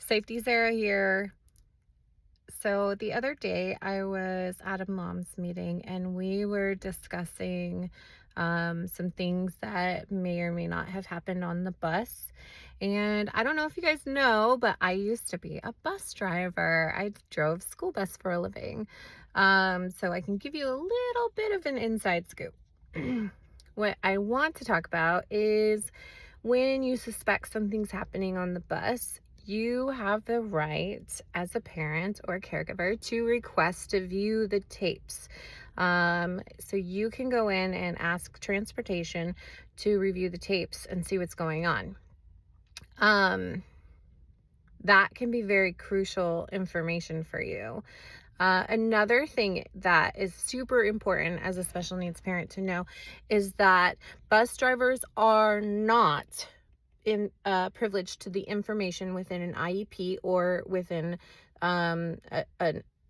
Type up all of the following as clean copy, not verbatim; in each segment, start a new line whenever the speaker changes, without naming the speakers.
Safety Sarah here. So the other day I was at a mom's meeting and we were discussing some things that may or may not have happened on the bus. And I don't know if you guys know, but I used to be a bus driver. I drove school bus for a living. So I can give you a little bit of an inside scoop. What I want to talk about is when you suspect something's happening on the bus, you have the right as a parent or caregiver to request to view the tapes. So you can go in and ask transportation to review the tapes and see what's going on. That can be very crucial information for you. Another thing that is super important as a special needs parent to know is that bus drivers are not privileged to the information within an IEP or within a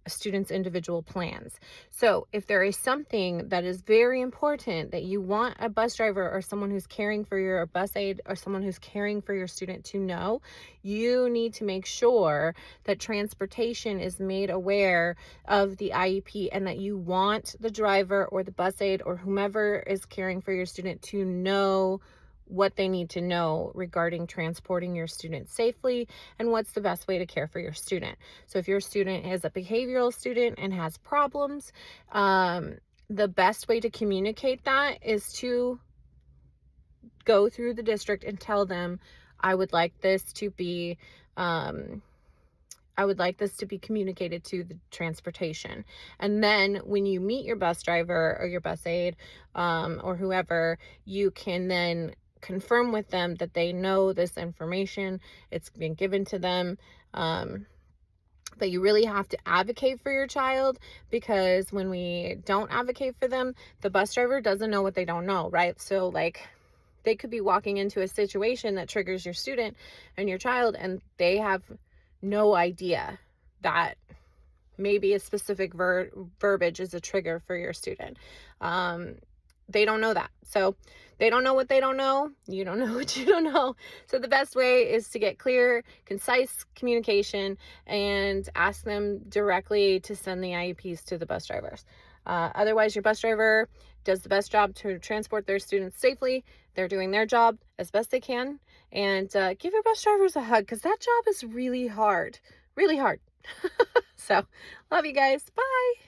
student's individual plans. So if there is something that is very important that you want a bus driver or someone who's caring for your bus aide or someone who's caring for your student to know, you need to make sure that transportation is made aware of the IEP and that you want the driver or the bus aide or whomever is caring for your student to know what they need to know regarding transporting your student safely and what's the best way to care for your student. So if your student is a behavioral student and has problems, the best way to communicate that is to go through the district and tell them, I would like this to be communicated to the transportation. And then when you meet your bus driver or your bus aide or whoever, you can then confirm with them that they know this information, it's been given to them. But you really have to advocate for your child, because when we don't advocate for them, the bus driver doesn't know what they don't know, right? So like they could be walking into a situation that triggers your student and your child, and they have no idea that maybe a specific verbiage is a trigger for your student. They don't know that. So they don't know what they don't know. You don't know what you don't know. So the best way is to get clear, concise communication and ask them directly to send the IEPs to the bus drivers. Otherwise, your bus driver does the best job to transport their students safely. They're doing their job as best they can. And give your bus drivers a hug, because that job is really hard, really hard. So love you guys. Bye.